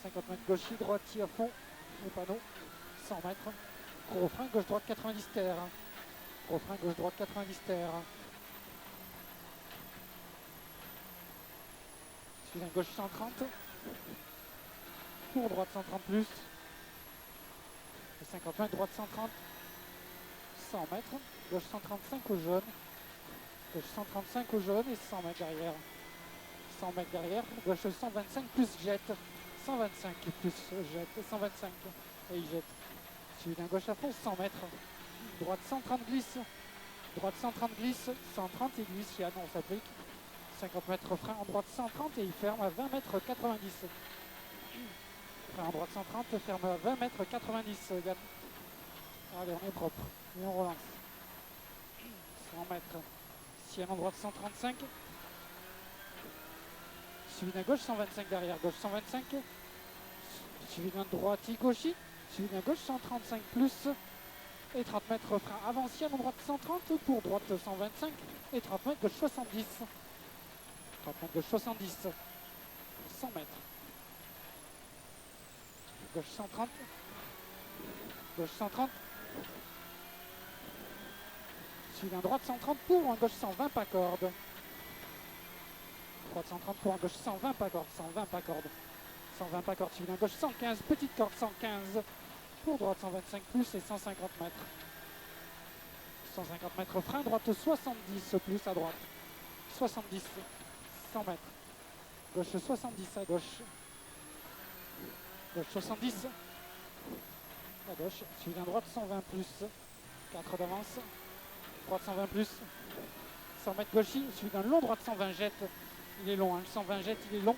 50 mètres gauche, droitier à fond, le panneau, 100 mètres. Gros frein, gauche-droite 90 terre. Gros frein, gauche-droite 90 terre. Suivant gauche 130. Pour droite 130 plus. Et 50 mètres, droite 130. 100 mètres. Gauche 135 au jaune. Gauche 135 au jaune et 100 mètres derrière. 100 mètres derrière. Gauche 125 plus jette. 125 plus jette. 125 et il jette. Suivi d'un gauche à fond, 100 mètres. Droite 130 glisse. Droite 130 glisse. 130 et glisse. Yann, on s'applique. 50 mètres frein en droite 130 et il ferme à 20 mètres 90. Frein en droite 130, ferme à 20 mètres 90. Yann. Allez, on est propre. Et on relance. 100 mètres. Ciel en droite 135. Suivi d'un gauche 125 derrière. Gauche 125. Suivi d'un droitier gauchi. Suivi d'un gauche 135 plus. Et 30 mètres frein avant ciel en droite 130. Pour droite 125. Et 30 mètres gauche 70. 30 mètres gauche 70. 100 mètres. Gauche 130. Gauche 130. Suivi d'un droite 130 pour un gauche 120 pas corde. Droite 130 pour un gauche 120 pas corde. 120 pas corde. 120 pas corde. Suivi d'un gauche 115. Petite corde 115. Pour droite 125 plus et 150 mètres. 150 mètres frein. Droite 70 plus à droite. 70. 100 mètres. Gauche 70 à gauche. Gauche 70. À gauche. Suivi d'un droite 120 plus. 4 d'avance. Droite 120 plus. 100 mètres gauchi. Suivi d'un long droite 120 jette. Il est long, hein. Le 120 jette, il est long.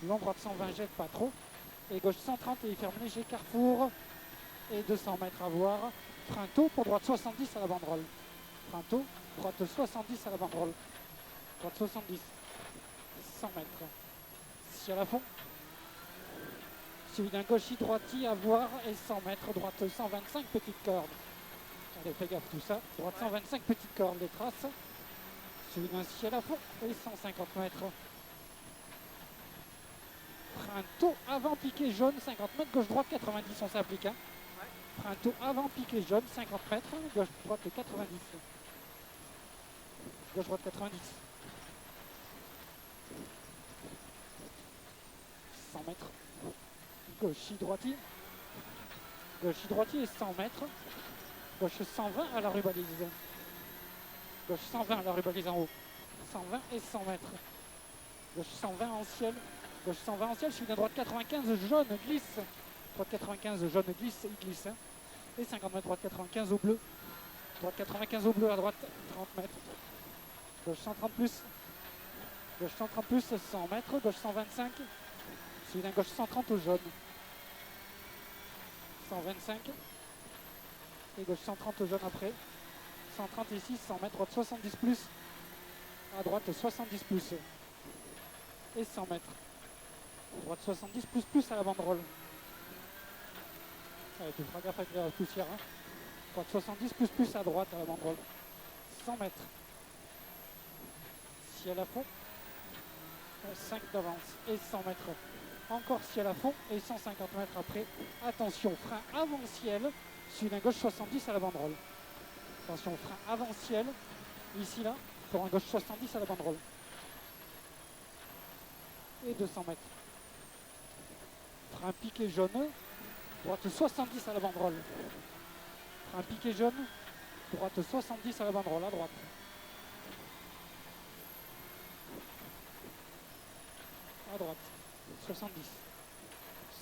Long droite 120 jette, pas trop. Et gauche 130 et il ferme léger carrefour. Et 200 mètres à voir. Frein tôt pour droite 70 à la banderole. Frein tôt, droite 70 à la banderole. Droite 70. 100 mètres. Ciel à fond. Suivi d'un gauchi droitier à voir et 100 mètres. Droite 125, petite corde. Allez, fais gaffe tout ça. Droite 125, petite corde, les traces. Suivi d'un ciel à fond et 150 mètres. Frein tôt avant piqué jaune, 50 mètres. Gauche-droite 90, on s'applique. Hein. Frein tôt avant piqué jaune, 50 mètres. Gauche-droite 90. Gauche-droite 90. 100 mètres. Gauche-droitier. Gauche-droitier et 100 mètres. Gauche 120 à la rubalise. Gauche 120 à la rubalise en haut. 120 et 100 mètres. Gauche 120 en ciel. Gauche 120 en ciel. Je suis de droite 95 jaune glisse. Droite 95 jaune glisse. Il glisse. Hein. Et 50 mètres. Droite 95 au bleu. Droite 95 au bleu à droite. 30 mètres. Gauche 130 plus. Gauche 130 plus. 100 mètres. Gauche 125. Je suis d'un gauche 130 au jaune. 125. Et gauche 130 au jaune après. 130 ici, 100 mètres, droite 70 plus. À droite 70 plus. Et 100 mètres. Droite 70 plus à la banderole. Allez, tu feras gaffe avec la poussière. Hein. Droite 70 plus à droite à la banderole. 100 mètres. Ciel à fond. 5 d'avance et 100 mètres. Encore ciel à fond et 150 mètres après. Attention, frein avant ciel. Suivi d'un gauche 70 à la banderole. Attention, frein avant ciel. Ici, là, pour un gauche 70 à la banderole. Et 200 mètres. Frein piqué jaune. Droite 70 à la banderole. Frein piqué jaune. Droite 70 à la banderole, à droite. À droite. 70.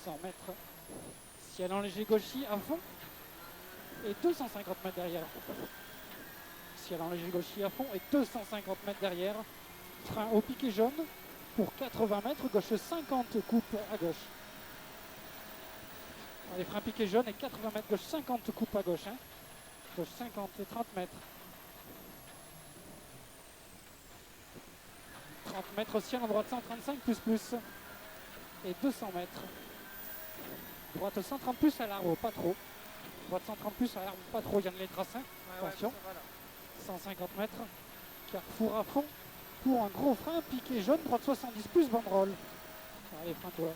100 mètres. Ciel en léger gauchi à fond. Et 250 mètres derrière. Ciel en léger gauchi à fond et 250 mètres derrière. Frein au piqué jaune pour 80 mètres. Gauche 50, coupe à gauche. Allez, frein piqué jaune et 80 mètres. Gauche 50, coupe à gauche. Hein. Gauche 50 et 30 mètres. 30 mètres ciel en droite 135 plus. Et 200 mètres. Droite 130 plus à l'arbre, pas trop. Droite 130 plus à l'arbre, pas trop. Yann les traces. Hein. Attention. Ouais, 150 mètres. Carrefour à fond. Pour un gros frein piqué jaune. Droite 70 plus banderole. Allez, frein toi.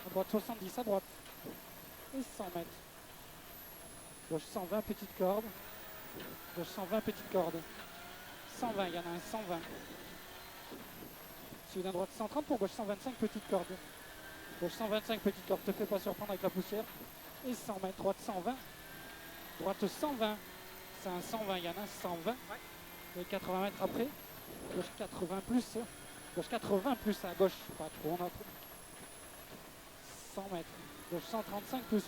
À droite 70, à droite. Et 100 mètres. Gauche 120, petite corde. Gauche 120, petite corde. 120, il y en a un 120. Suivi d'un droite 130 pour gauche 125, petite corde. Gauche 125, petite corde, te fais pas surprendre avec la poussière. Et 100 mètres, droite 120. Droite 120. C'est un 120, il y en a un 120. Et 80 mètres après. Gauche 80 plus. Gauche 80 plus à gauche. Pas trop, on a trop. 100 mètres. Gauche 135 plus.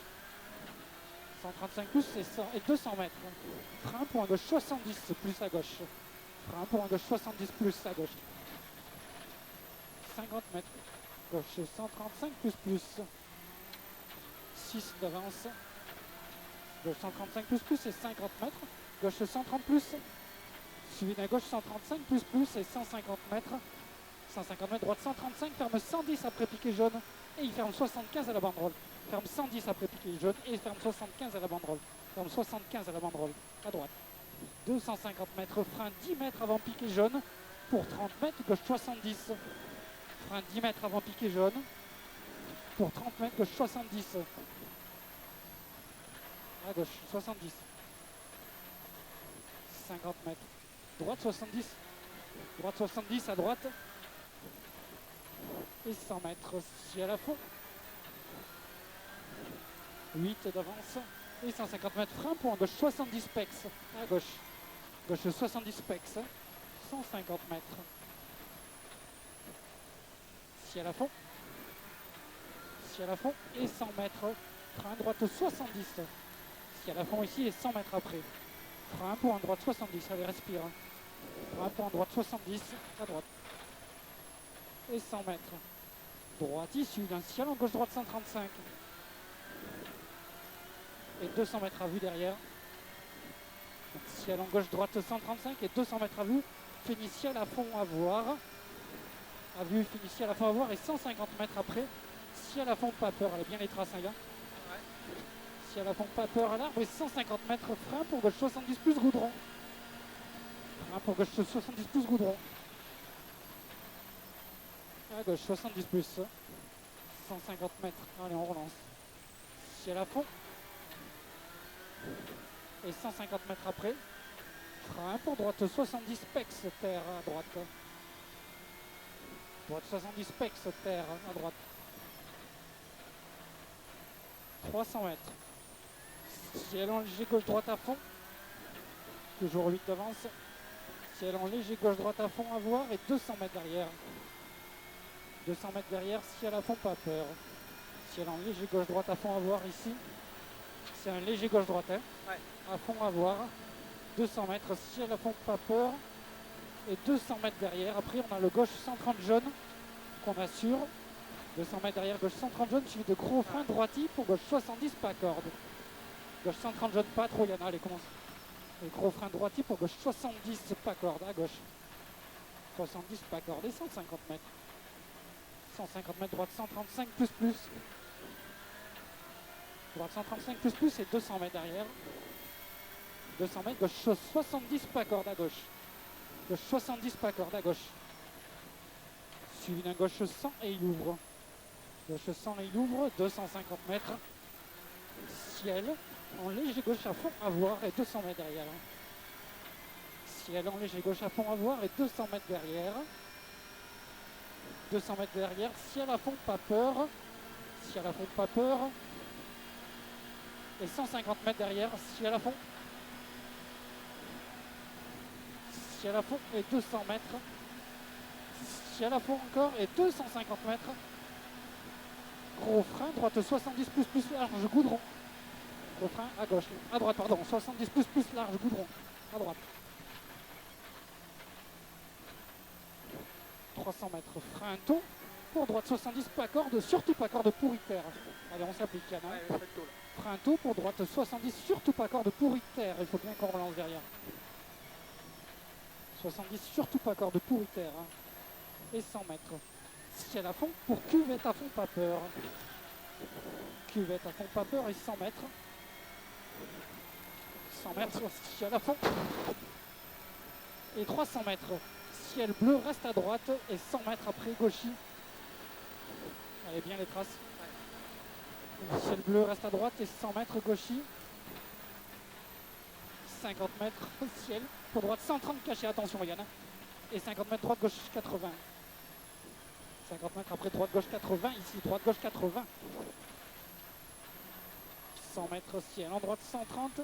135 plus et 200 mètres. Frein pour un gauche 70 plus à gauche. Frein pour un gauche 70 plus à gauche. 50 mètres. Gauche 135 plus. 6 d'avance. Gauche 135 plus et 50 mètres. Gauche 130 plus. Suivi d'un gauche 135 plus et 150 mètres. 150 mètres, droite 135, ferme 110 après piqué jaune et il ferme 75 à la banderole. Ferme 110 après piqué jaune et il ferme 75 à la banderole. Ferme 75 à la banderole, à droite. 250 mètres, frein 10 mètres avant piqué jaune pour 30 mètres, gauche 70. Frein 10 mètres avant piqué jaune pour 30 mètres, gauche 70. À gauche, 70. 50 mètres. Droite 70. Droite 70 à droite. Et 100 mètres, ciel à fond. 8 d'avance. Et 150 mètres, frein pour un gauche 70 pex. À gauche. Gauche 70 pex. 150 mètres. Ciel à fond. Ciel à fond. Et 100 mètres. Frein droite 70. Ciel à fond ici et 100 mètres après. Frein pour un droite 70. Allez, respire. Frein pour un droite 70. À droite. Et 100 mètres. Droite issue d'un ciel en gauche-droite 135. Et 200 mètres à vue derrière. Ciel en gauche-droite 135 et 200 mètres à vue. Fini ciel à fond à voir. À vue, fini ciel à fond à voir. Et 150 mètres après, ciel à fond pas peur. Allez, bien les traces, hein, gars. Ciel à fond pas peur à l'arbre. Et 150 mètres frein pour gauche 70 plus goudron. Frein pour gauche 70 plus goudron. À gauche, 70 plus. 150 mètres. Allez, on relance. Ciel à fond. Et 150 mètres après. Frein pour droite 70 pex, terre à droite. Droite 70 pex, terre à droite. 300 mètres. Ciel en léger gauche-droite à fond. Toujours 8 d'avance. Ciel en léger gauche-droite à fond à voir et 200 mètres derrière. 200 mètres derrière, ciel à fond, pas peur. Ciel en léger gauche-droite à fond à voir ici. C'est un léger gauche-droite, hein. Ouais. À fond à voir. 200 mètres, ciel à fond, pas peur. Et 200 mètres derrière. Après, on a le gauche 130 jaune qu'on assure. 200 mètres derrière, gauche 130 jaune, suivi de gros frein droiti pour gauche 70, pas corde. Gauche 130 jaune, pas trop, il y en a, allez, commence. Et gros frein droiti pour gauche 70, pas corde, à gauche. 70, pas corde et 150 mètres. 150 mètres, droite 135 plus. Droite 135 plus et 200 mètres derrière. 200 mètres, gauche 70 pas corde à gauche. Gauche 70 pas corde à gauche. Suivi d'un gauche 100 et il ouvre. Gauche 100 et il ouvre, 250 mètres. Ciel en léger gauche à fond à voir et 200 mètres derrière. Ciel en léger gauche à fond à voir et 200 mètres derrière. 200 mètres derrière, ciel à fond, pas peur. Ciel à fond, pas peur. Et 150 mètres derrière, ciel à fond. Ciel à fond et 200 mètres. Ciel à fond encore et 250 mètres. Gros frein, droite 70 plus large goudron. Gros frein à gauche, à droite, pardon, 70 plus large goudron, à droite. 300 mètres, frein tôt, pour droite 70, pas corde, surtout pas corde pourritaire. Allez, on s'applique, Yann. Hein. Frein tôt, pour droite 70, surtout pas corde pourritaire. Il faut bien qu'on relance derrière. 70, surtout pas corde pourritaire. Hein. Et 100 mètres. Ciel à fond, pour cuvette à fond, pas peur. Cuvette à fond, pas peur, et 100 mètres. 100 mètres, ciel à fond. Et 300 mètres. Ciel bleu reste à droite et 100 mètres après gauchy. Allez, bien les traces. Ciel bleu reste à droite et 100 mètres gauchis. 50 mètres ciel. Pour droite 130 caché, attention Yann. Et 50 mètres droite gauche 80. 50 mètres après droite gauche 80. Ici droite gauche 80. 100 mètres ciel en droite 130.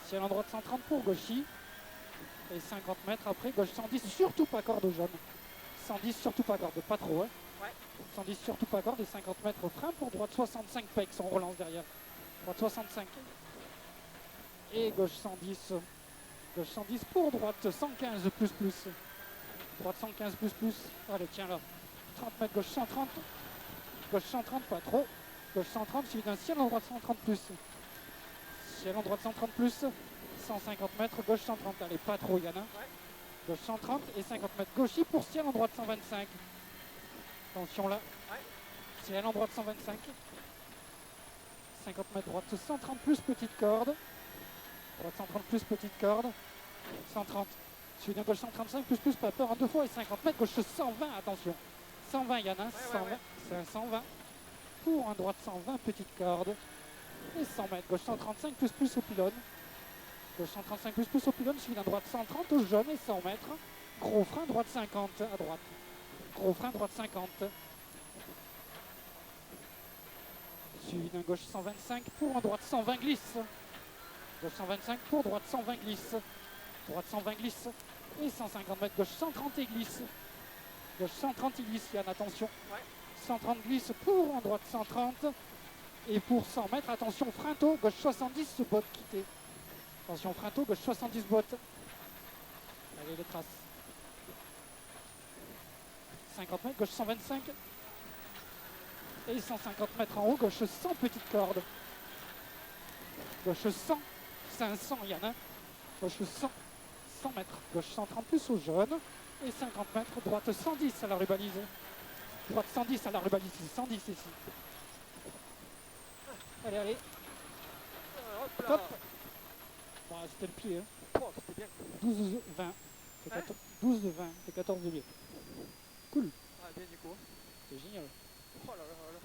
Ciel en droite 130 pour gauchis. Et 50 mètres après gauche 110. Surtout pas corde jaune. 110 surtout pas corde. Pas trop hein. Ouais. 110 surtout pas corde et 50 mètres frein pour droite 65 pecs. On relance derrière. Droite 65. Et gauche 110. Gauche 110 pour droite 115 plus plus. Droite 115 plus plus. Allez tiens là. 30 mètres gauche 130. Gauche 130 pas trop. Gauche 130 suivi d'un ciel en droite 130 plus. Ciel en droite 130 plus. 150 mètres gauche 130. Allez pas trop Yann. Ouais. Gauche 130 et 50 mètres gauchis pour ciel en droite 125. Attention là. Ouais. Ciel en droite 125. 50 mètres droite 130 plus petite corde. Droite 130 plus petite corde. 130. Suivi d'un gauche 135 plus plus pas peur en deux fois et 50 mètres gauche 120. Attention. 120 Yann. 120. C'est un 120. Pour un droite 120 petite corde. Et 100 mètres gauche 135 plus plus au pylône. Gauche 135 plus plus au pylône suivi d'un droite 130 au jaune et 100 mètres. Gros frein droite 50 à droite. Gros frein droite 50. Suivi d'un gauche 125 pour en droite 120 glisse. Gauche 125 pour droite 120 glisse. Droite 120 glisse. Et 150 mètres gauche 130 et glisse. Gauche 130 et glisse Yann, attention. Ouais. 130 glisse pour en droite 130. Et pour 100 mètres, attention Frinto, gauche 70 botte quittée. Attention Frinto, gauche 70 bottes. Allez les traces. 50 mètres, gauche 125. Et 150 mètres en haut, gauche 100 petite corde. Gauche 100, 500 Yann. Hein. Gauche 100, 100 mètres. Gauche 130 plus au jaune. Et 50 mètres, droite 110 à la rubalise. Droite 110 à la rubalise, 110 ici. Allez, allez. Hop là. Top. Bon, c'était le pied. Hein. Oh, c'était bien. 12, 20. 12, 20. C'est 14 de mieux. Cool. Ah, bien du coup. C'est génial. Oh là là là là.